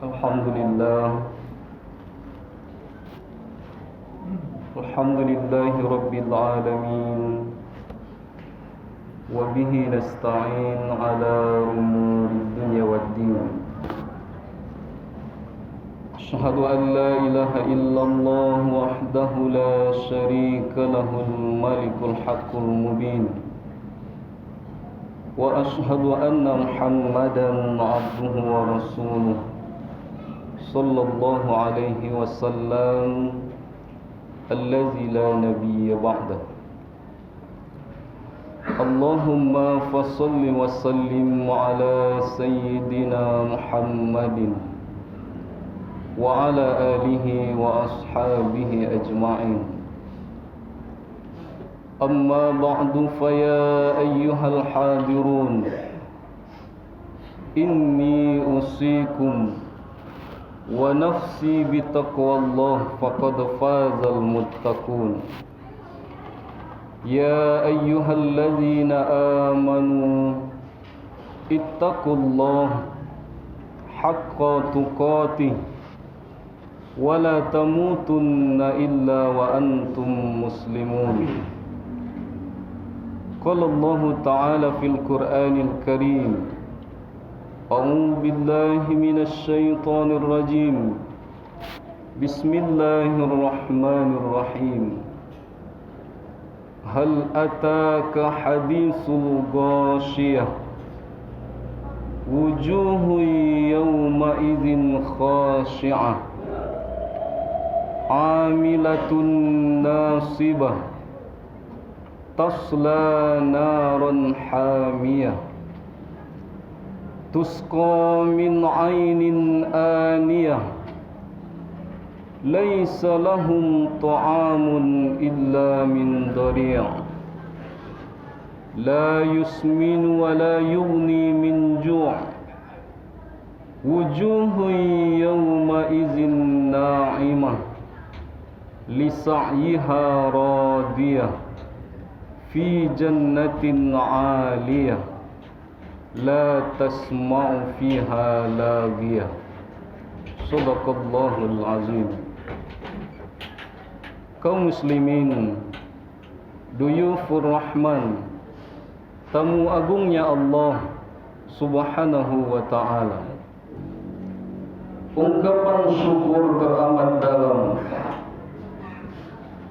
Alhamdulillah Alhamdulillahi Rabbil Alamin Wabihi nasta'in ala umuri dunya waddin Asyhadu an la ilaha illallah wahdahu la syarika lahul malikul haqqul mubin Wa asyhadu anna Muhammadan abduhu wa rasuluh Sallallahu alaihi wasallam Allazi la nabiyya ba'dah Allahumma fasalli wa sallim ala sayyidina Muhammadin Wa ala alihi wa ashabihi ajma'in Amma ba'du faya ayyuhal hadirun Inni usikum wa nafsi bitaqwallah faqad fazal muttaqun Ya ayyuhalladzina amanu ittaqullaha haqqa tuqatih wa la tamutunna illa wa antum muslimun Qala Allah ta'ala fil Qur'anil Karim أعوذ بالله من الشيطان الرجيم بسم الله الرحمن الرحيم هل أتاك حديث الغاشية وجوه يومئذ خاشعة عاملة ناصبة تصلى نارا حامية تسقى من عين آنية ليس لهم طعام إلا من ضريع لا يسمن ولا يغني من جوع وجوه يومئذ ناعمة لسعيها راضية في جنة عالية La tasma'u fiha lagiyah Sadaqallahul azim Kaum muslimin Duyufur Rahman Tamu agungnya Allah Subhanahu wa ta'ala Ungkapan syukur teramat dalam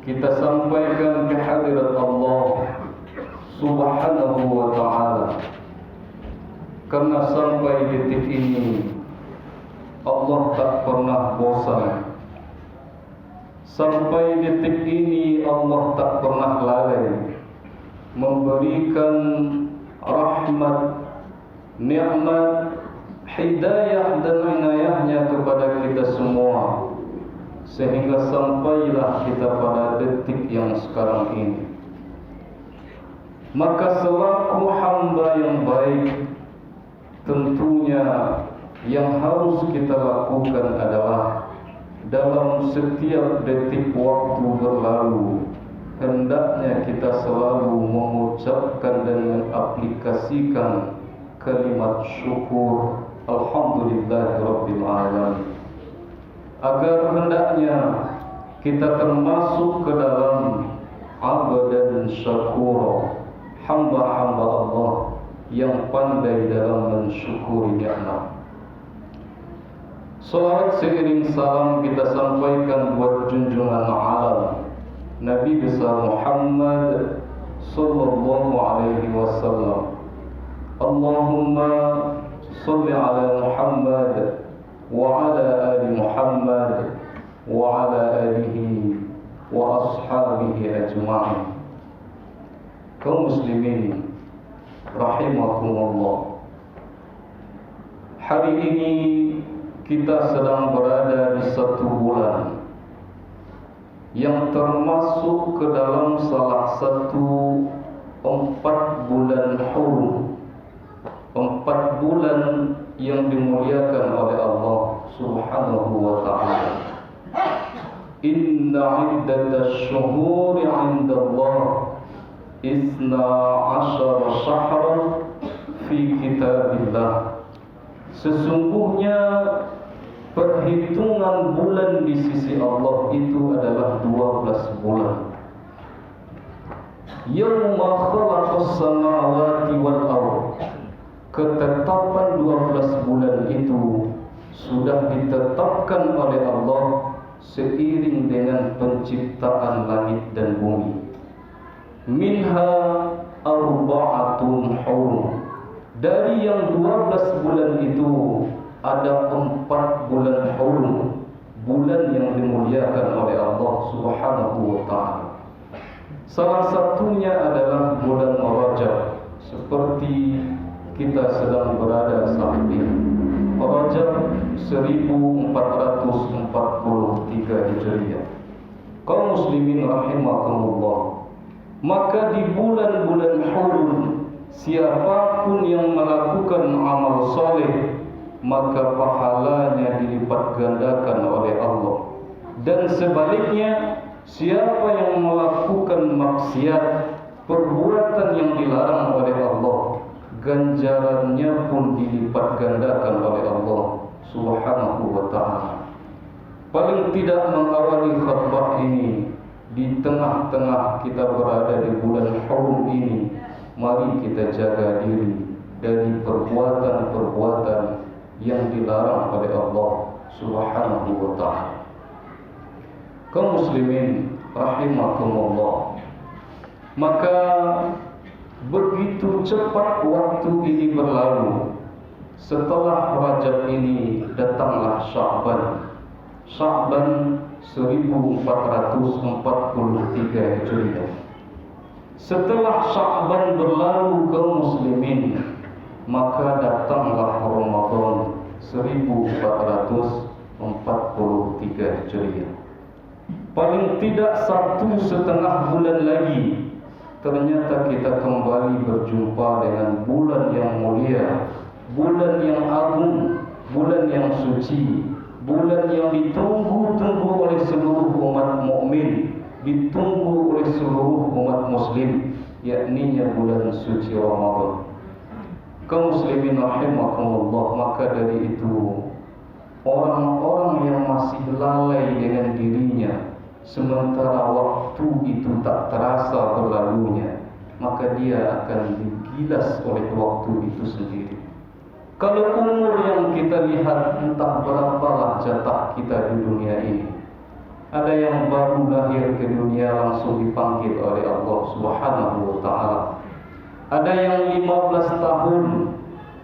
Kita sampaikan ke hadirat Allah Subhanahu wa ta'ala Karena sampai detik ini Allah tak pernah bosan. Sampai detik ini Allah tak pernah lalai memberikan rahmat, nikmat, hidayah dan inayahnya kepada kita semua, sehingga sampailah kita pada detik yang sekarang ini. Maka selaku hamba yang baik, tentunya yang harus kita lakukan adalah dalam setiap detik waktu berlalu, hendaknya kita selalu mengucapkan dan mengaplikasikan kalimat syukur Alhamdulillahirabbil alamin, agar hendaknya kita termasuk ke dalam abdan syakura, hamba-hamba Allah yang pandai dalam mensyukuri nikmat. Salawat seiring salam kita sampaikan buat junjungan alam Nabi besar Muhammad sallallahu alaihi wasallam. Allahumma salli ala Muhammad wa ala ali Muhammad wa ala alihi wa ashabihi ajma'in. Kaum muslimin rahimakumullah, hari ini kita sedang berada di satu bulan yang termasuk ke dalam salah satu 4 bulan hurum, 4 bulan yang dimuliakan oleh Allah Subhanahu wa ta'ala. Inna iddatash syuhuri 'inda Allah 12 syahran fi kitabillah. Sesungguhnya perhitungan bulan di sisi Allah itu adalah 12 bulan. Yauma khalaqas samawati wal ardh. Ketetapan 12 bulan itu sudah ditetapkan oleh Allah seiring dengan penciptaan langit dan bumi. Minha arba'atun hurum. Dari yang 12 bulan itu ada 4 bulan hurum, bulan yang dimuliakan oleh Allah Subhanahu wa ta'ala. Salah satunya adalah bulan Rajab, seperti kita sedang berada saat ini. Rajab 1443 Hijriah. Kaum muslimin rahimakumullah. Maka di bulan-bulan hurum, siapapun yang melakukan amal soleh, maka pahalanya dilipat gandakan oleh Allah. Dan sebaliknya, siapa yang melakukan maksiat, perbuatan yang dilarang oleh Allah, ganjarannya pun dilipat gandakan oleh Allah Subhanahu wa ta'ala. Paling tidak mengawali khutbah ini, di tengah-tengah kita berada di bulan hurum ini, mari kita jaga diri dari perbuatan-perbuatan yang dilarang oleh Allah Subhanahu wa ta'ala. Kaum muslimin rahimakumullah. Maka begitu cepat waktu ini berlalu. Setelah Rajab ini datanglah Sya'ban. Sya'ban 1443 Hijriah. Setelah Sya'ban berlalu kaum muslimin, maka datanglah Ramadan 1443 Hijriah. Paling tidak 1,5 bulan lagi, ternyata kita kembali berjumpa dengan bulan yang mulia, bulan yang agung, bulan yang suci, bulan yang ditunggu-tunggu oleh seluruh umat mukmin, ditunggu oleh seluruh umat muslim, yakni bulan suci Ramadan. Kaum muslimin rahimakumullah, maka dari itu orang-orang yang masih lalai dengan dirinya, sementara waktu itu tak terasa berlalunya, maka dia akan digilas oleh waktu itu sendiri. Kalau umur yang kita lihat, entah berapalah jatah kita di dunia ini. Ada yang baru lahir ke dunia langsung dipanggil oleh Allah Subhanahu wa ta'ala. Ada yang 15 tahun,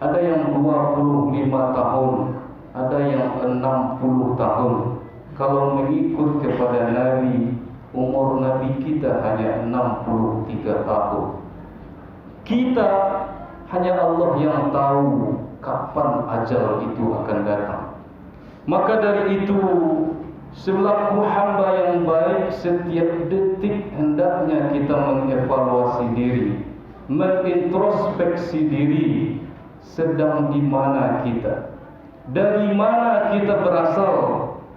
ada yang 25 tahun, ada yang 60 tahun. Kalau mengikut kepada Nabi, umur Nabi kita hanya 63 tahun. Kita, hanya Allah yang tahu kapan ajal itu akan datang. Maka dari itu, selaku hamba yang baik, setiap detik hendaknya kita mengevaluasi diri, mengintrospeksi diri, sedang di mana kita, dari mana kita berasal,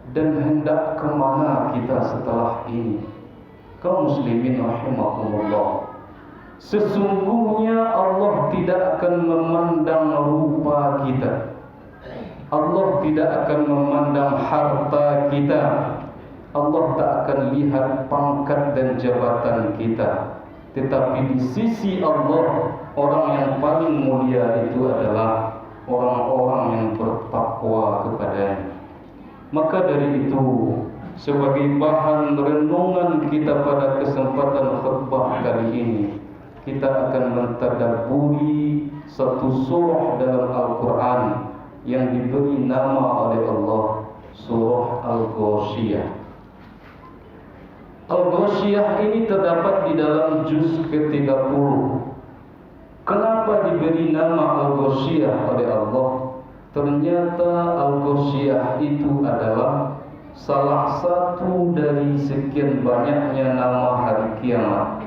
dan hendak kemana kita setelah ini. Kaum muslimin rahimakumullah, sesungguhnya Allah tidak akan memandang rupa kita, Allah tidak akan memandang harta kita, Allah tak akan lihat pangkat dan jabatan kita. Tetapi di sisi Allah, orang yang paling mulia itu adalah orang-orang yang bertakwa kepadanya. Maka dari itu, sebagai bahan renungan kita pada kesempatan khutbah kali ini, kita akan mentadabburi satu surah dalam Al-Quran yang diberi nama oleh Allah, surah Al-Ghasyiyah. Al-Ghasyiyah ini terdapat di dalam juz ke-30. Kenapa diberi nama Al-Ghasyiyah oleh Allah? Ternyata Al-Ghasyiyah itu adalah salah satu dari sekian banyaknya nama hari kiamat.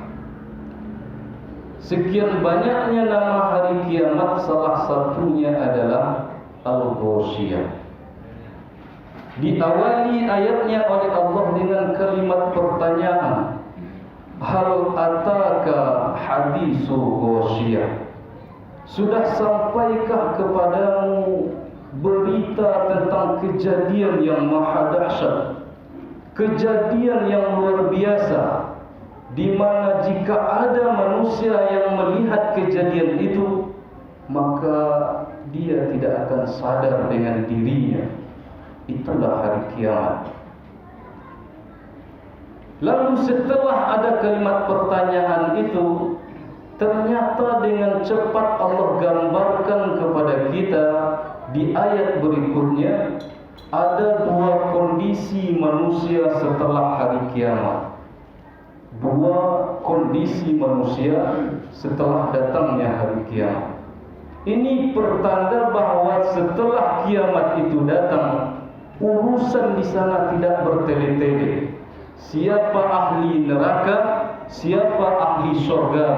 Sekian banyaknya nama hari kiamat, salah satunya adalah Al-Ghasyiyah. Diawali ayatnya oleh Allah dengan kalimat pertanyaan, hal ataka hadisu Ghasyiyah. Sudah sampaikah kepadamu berita tentang kejadian yang maha dahsyat, kejadian yang luar biasa, di mana jika ada manusia yang melihat kejadian itu, maka dia tidak akan sadar dengan dirinya. Itulah hari kiamat. Lalu setelah ada kalimat pertanyaan itu, ternyata dengan cepat Allah gambarkan kepada kita di ayat berikutnya, ada dua kondisi manusia setelah hari kiamat. Dua kondisi manusia setelah datangnya hari kiamat. Ini pertanda bahwa setelah kiamat itu datang, urusan di sana tidak bertele-tele. Siapa ahli neraka, siapa ahli surga,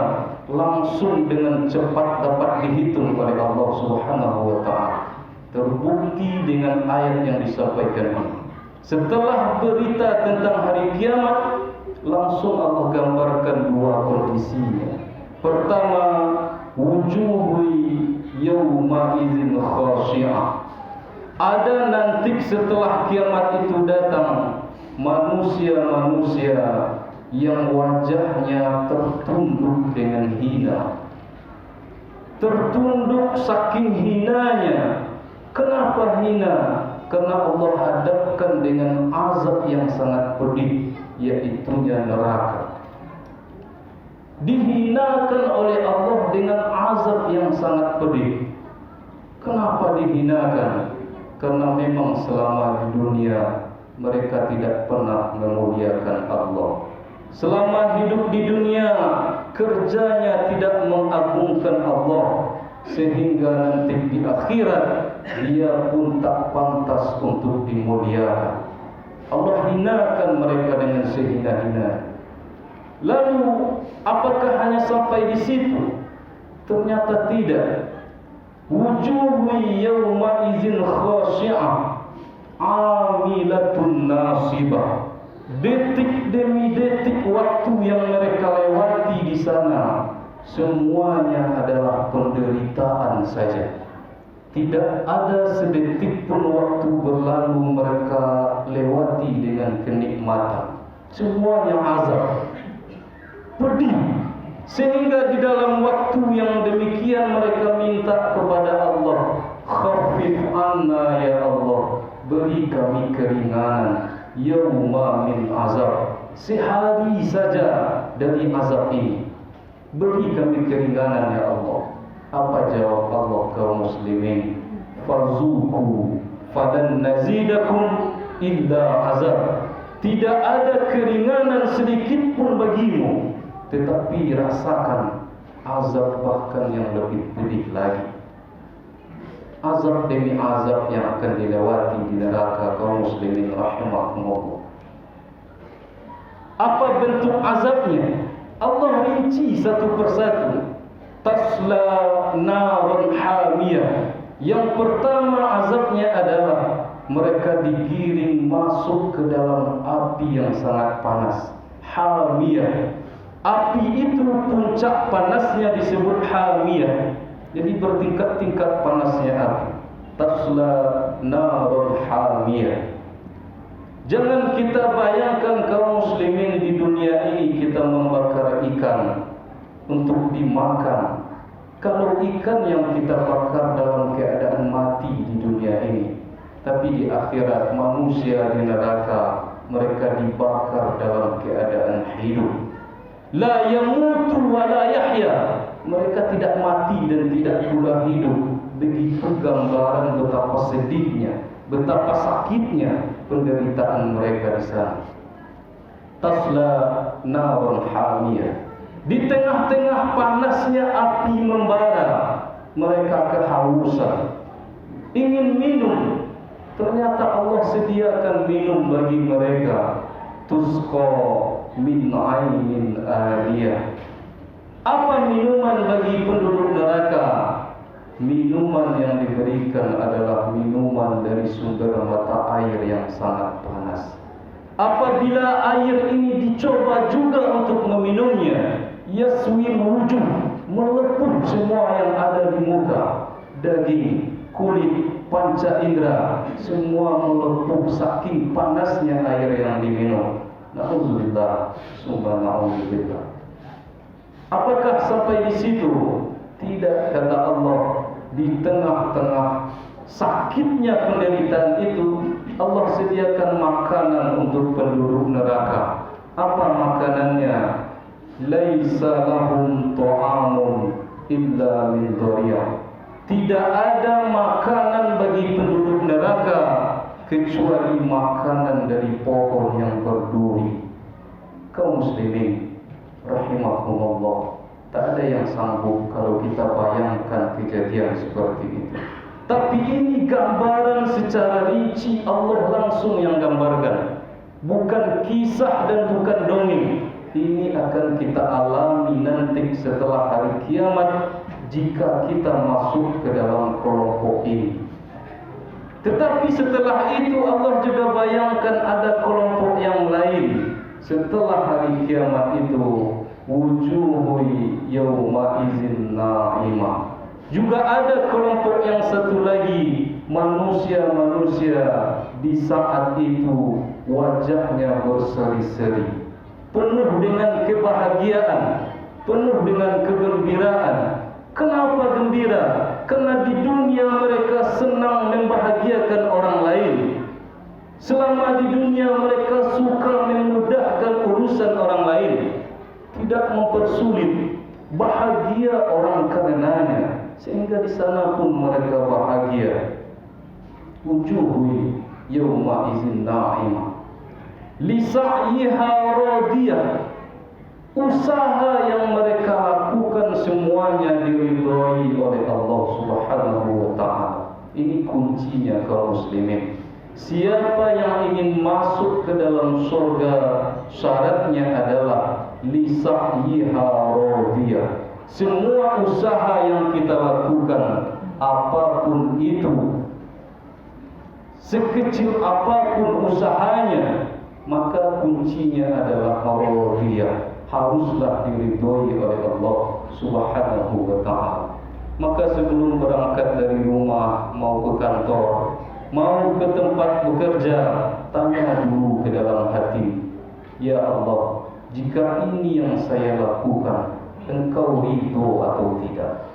langsung dengan cepat dapat dihitung oleh Allah Subhanahu wa taala. Terbukti dengan ayat yang disampaikan ini. Setelah berita tentang hari kiamat, langsung Allah gambarkan dua kondisinya. Pertama, wujuhu yawma idzin khashi'ah. Ada nanti setelah kiamat itu datang, manusia-manusia yang wajahnya tertunduk dengan hina. Tertunduk saking hinanya. Kenapa hina? Karena Allah hadapkan dengan azab yang sangat pedih, yaitunya neraka. Dihinakan oleh Allah dengan azab yang sangat pedih. Kenapa dihinakan? Karena memang selama di dunia mereka tidak pernah memuliakan Allah. Selama hidup di dunia, kerjanya tidak mengagungkan Allah, sehingga nanti di akhirat dia pun tak pantas untuk dimuliakan. Allah hinakan mereka dengan sehina-hina. Lalu apakah hanya sampai di situ? Ternyata tidak. Wujuhu yawma idzin khashi'ah, amilatun nasibah. Detik demi detik waktu yang mereka lewati di sana, semuanya adalah penderitaan saja. Tidak ada sedetik pun waktu berlalu mereka lewati dengan kenikmatan. Semuanya azab, pedih. Sehingga di dalam waktu yang demikian mereka minta kepada Allah, khaffif anna ya Allah, beri kami keringanan, yauma min azab, sehari saja dari azab ini, beri kami keringanan ya Allah. Apa jawab Allah kaum muslimin? Farzuku falan nazidakum illa azab. Tidak ada keringanan sedikit pun bagimu, tetapi rasakan azab bahkan yang lebih pedih lagi. Azab demi azab yang akan dilewati di neraka kaum muslimin rahimakumullah. Apa bentuk azabnya? Allah rinci satu persatu. Tasla narun hamiyah. Yang pertama azabnya adalah mereka digiring masuk ke dalam api yang sangat panas. Hamiyah. Api itu puncak panasnya disebut hamiyah. Jadi bertingkat-tingkat panasnya api. Tasla narun hamiyah. Jangan kita bayangkan kaum muslimin di dunia ini kita membakar ikan untuk dimakan. Kalau ikan yang kita bakar dalam keadaan mati di dunia ini, tapi di akhirat manusia di neraka mereka dibakar dalam keadaan hidup. La yamutu wa la yahya. Mereka tidak mati dan tidak pula hidup. Begitu gambaran betapa sedihnya, betapa sakitnya penderitaan mereka di sana. Tasla narun hamiyah. Di tengah-tengah panasnya api membara, mereka kehausan, ingin minum. Ternyata Allah sediakan minum bagi mereka. Tusqa min ainin aliyah. Apa minuman bagi penduduk neraka? Minuman yang diberikan adalah minuman dari sumber mata air yang sangat panas. Apabila air ini dicoba juga untuk meminumnya, yaswil wujuh, melepuh semua yang ada di muka, daging, kulit, panca indera semua melepuh saking panasnya air yang diminum. Nauzubillah, summa nauzubillah. Apakah sampai di situ? Tidak, kata Allah. Di tengah-tengah sakitnya penderitaan itu, Allah sediakan makanan untuk penduduk neraka. Apa makanannya? Laisa lahum ta'amun illa min dhari'ah. Tidak ada makanan bagi penduduk neraka kecuali makanan dari pohon yang berduri. Kaum muslimin rahimakumullah, tak ada yang sanggup kalau kita bayangkan kejadian seperti itu. Tapi ini gambaran secara rinci, Allah langsung yang gambarkan. Bukan kisah dan bukan dongeng. Ini akan kita alami nanti setelah hari kiamat jika kita masuk ke dalam kelompok ini. Tetapi setelah itu Allah juga bayangkan ada kelompok yang lain. Setelah hari kiamat itu, wujuhu yawma izin na'imah. Juga ada kelompok yang satu lagi, manusia-manusia di saat itu wajahnya berseri-seri, penuh dengan kebahagiaan, penuh dengan kegembiraan. Kenapa gembira? Karena di dunia mereka senang membahagiakan orang lain. Selama di dunia mereka suka memudahkan urusan orang lain, tidak mempersulit, bahagia orang karenanya, sehingga di sana pun mereka bahagia. Wujuhu yawma izin na'imah li sa'yiha radiyah. Usaha yang mereka lakukan semuanya diridhai oleh Allah Subhanahu wa ta'ala. Ini kuncinya kaum muslimin. Siapa yang ingin masuk ke dalam surga, syaratnya adalah li sa'yiha radiyah. Semua usaha yang kita lakukan, apapun itu, sekecil apapun usahanya, maka kuncinya adalah radiyah. Haruslah diridhoi oleh Allah Subhanahu wa ta'ala. Maka sebelum berangkat dari rumah, mau ke kantor, mau ke tempat bekerja, tanya dulu ke dalam hati, ya Allah, jika ini yang saya lakukan, Engkau ridho atau tidak?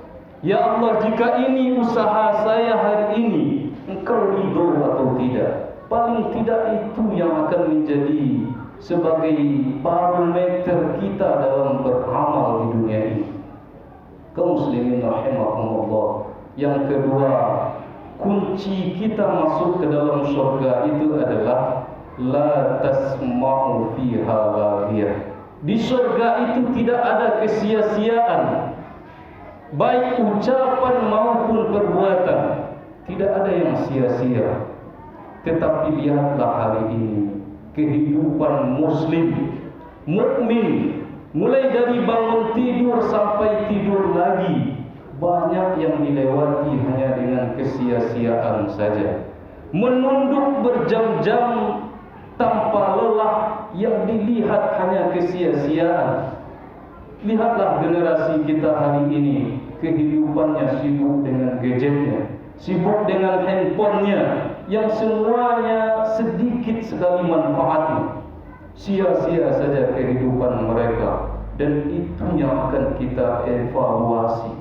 Ya Allah, jika ini usaha saya hari ini, Engkau ridho atau tidak? Paling tidak itu yang akan menjadi sebagai barometer kita dalam beramal di dunia ini. Kaum muslimin rahimakumullah. Yang kedua, kunci kita masuk ke dalam surga itu adalah la tasma'u fiha laghiyah. Di surga itu tidak ada kesia-siaan, baik ucapan maupun perbuatan, tidak ada yang sia-sia. Tetapi lihatlah hari ini kehidupan muslim, mukmin, mulai dari bangun tidur sampai tidur lagi, banyak yang dilewati hanya dengan kesia-siaan saja. Menunduk berjam-jam tanpa lelah, yang dilihat hanya kesia-siaan. Lihatlah generasi kita hari ini, kehidupannya sibuk dengan gadgetnya, sibuk dengan handphonenya, yang semuanya sedikit sekali manfaatnya. Sia-sia saja kehidupan mereka, dan itu yang akan kita evaluasi.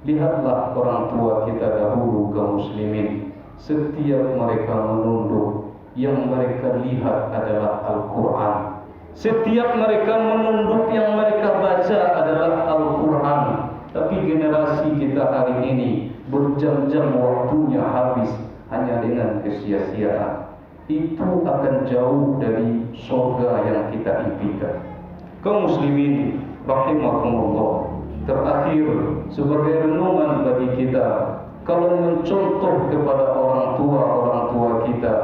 Lihatlah orang tua kita dahulu kaum muslimin, setiap mereka menunduk, yang mereka lihat adalah Al-Quran. Setiap mereka menunduk, yang mereka baca adalah Al-Quran. Tapi generasi kita hari ini berjam-jam waktunya habis hanya dengan kesia-siaan. Itu akan jauh dari surga yang kita impikan. Kaum muslimin rahimakumullah. Terakhir, sebagai renungan bagi kita, kalau mencontoh kepada orang tua kita,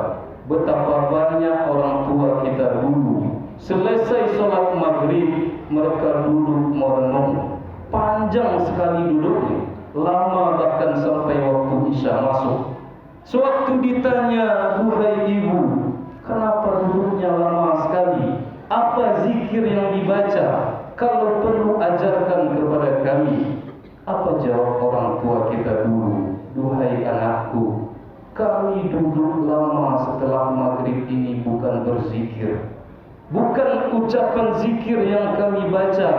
betapa banyak orang tua kita dulu selesai sholat maghrib mereka duduk merenung, panjang sekali duduknya, lama bahkan sampai waktu isya masuk. Sewaktu ditanya, "Wahai ibu, kenapa duduknya lama sekali? Apa zikir yang dibaca? Kalau perlu ajarkan kepada kami." Apa jawab orang tua kita dulu? Duhai anakku, kami duduk lama setelah maghrib ini bukan berzikir, bukan ucapan zikir yang kami baca,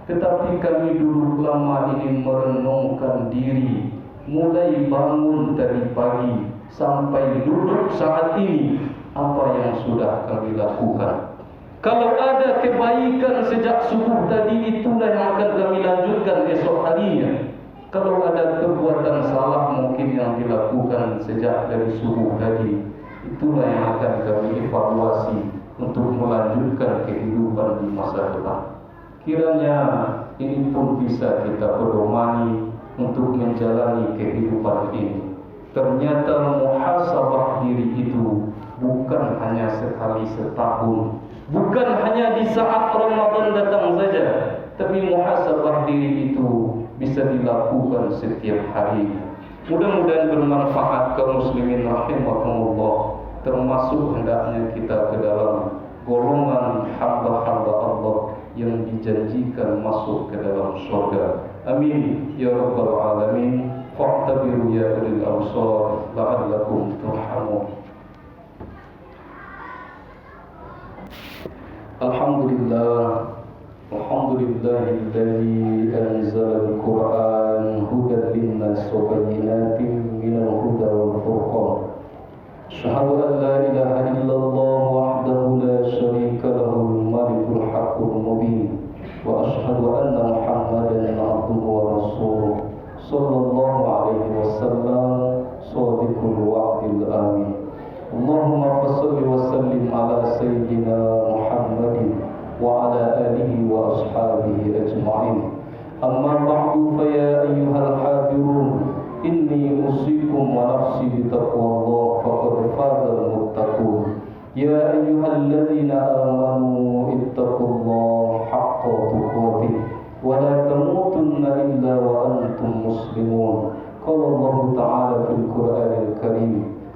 tetapi kami duduk lama ini merenungkan diri, mulai bangun dari pagi sampai duduk saat ini, apa yang sudah kami lakukan. Kalau ada kebaikan sejak subuh tadi, itulah yang akan kami lanjutkan esok harinya. Kalau ada perbuatan salah mungkin yang dilakukan sejak dari subuh tadi, itulah yang akan kami evaluasi untuk melanjutkan kehidupan di masa depan. Kiranya ini pun bisa kita pedomani untuk menjalani kehidupan ini. Ternyata muhasabah diri itu bukan hanya sekali setahun, bukan hanya di saat Ramadan datang saja, tapi muhasabah diri itu bisa dilakukan setiap hari. Mudah-mudahan bermanfaat kaum muslimin rahimakumullah, termasuk hendaknya kita ke dalam golongan hamba-hamba Allah yang dijanjikan masuk ke dalam surga. Amin ya rabbal alamin. Fa'tabiru ya ulil absar la'allakum turhamun. Alhamdulillah, alhamdulillahilladzi anzala al-Qur'an hudan linnas wa bayyinatin minal huda wal furqan. Asyhadu an la ilaha illallah wahdahu la syarika lahul malikul haqqul mubin, wa asyhadu anna Muhammadan abduhu wa rasuluh sallallahu alaihi wasallam shadiqul wa'dil amin. Allahumma fassalli wa sallim ala sayyidina Muhammadin wa ala alihi wa ashabihi ajma'in. Amma ba'du, fa ya ayyuhal hadirun, inni usikum wa nafsi bitaqwallah faqad fazal muttaqun. Ya ayyuhalladzina amanu ittaqullaha haqqa tuqatih wa la tamutunna illa wa antum muslimun. Qala Allah ta'ala fil Qur'anil Karim.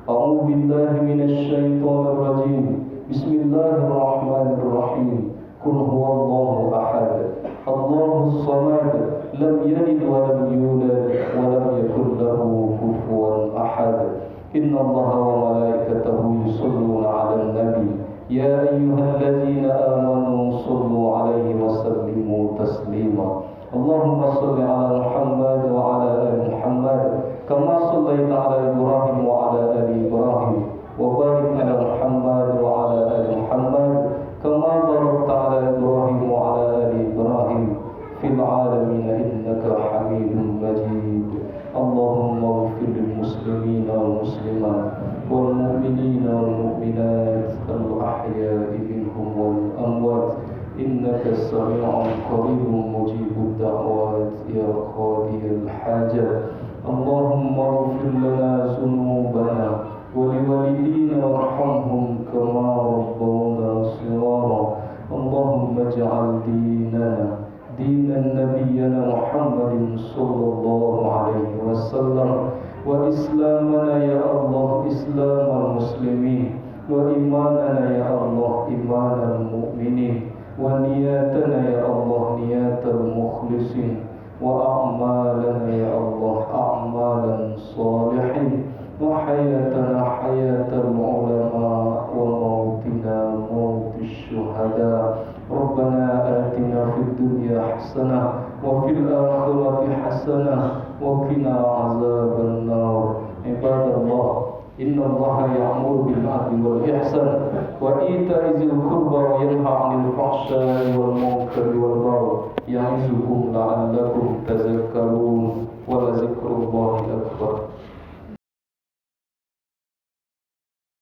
A'udzu billahi minasy syaithanir rajim. Bismillahirrahmanirrahim. Qul huwallahu ahad, Allahus samad, lam yalid wa lam yulad wa lam yakul lahu kufuwan ahad. Innallaha wa malaikatahu yusholluna 'alan nabi. Ya ayyuhalladzina amanu shallu 'alaihi wa sallimu taslima. Allahumma shalli 'ala Muhammad wa 'ala ali Muhammad kama shallaita 'ala Ibrahim wa 'ala ali Ibrahim, wa barik 'ala Muhammad wa 'ala ali Muhammad kama barakta 'ala Ibrahim wa 'ala ali Ibrahim fil 'alamin innaka Hamidum Majid. Allahumma ighfir lil muslimina wal muslimat wal mu'minina wal mu'minat al ahya'i minhum wal amwat innaka sami'un qaribun mujibud da'wat ya qadiyal hajat. Allahumma ighfir lana dhunubana wa liwalidina warhamhum kama rabbawna shighara. Allahumma ij'al dinana dinan nabiyyina Muhammadin sallallahu alaihi wasallam, wa islamana ya Allah islamal muslimin, wa imanana ya Allah imanal mu'minin, wa niyatana ya Allah niyatal mukhlisin, wa a'malana ya Allah a'malan salihin, wa hayatana hayatal ulama, wa mautina mautish syuhada. Rabbana atina fid dunya hasanah wa fil akhirati hasanah wa qina azaban nar. Ibadallah, innallaha ya'muru bil 'adli wal ihsan wa ita'i dzil qurba wa yanha 'anil fahsya'i wal munkari wal baghi ya'izukum la'allakum tadhakkarun.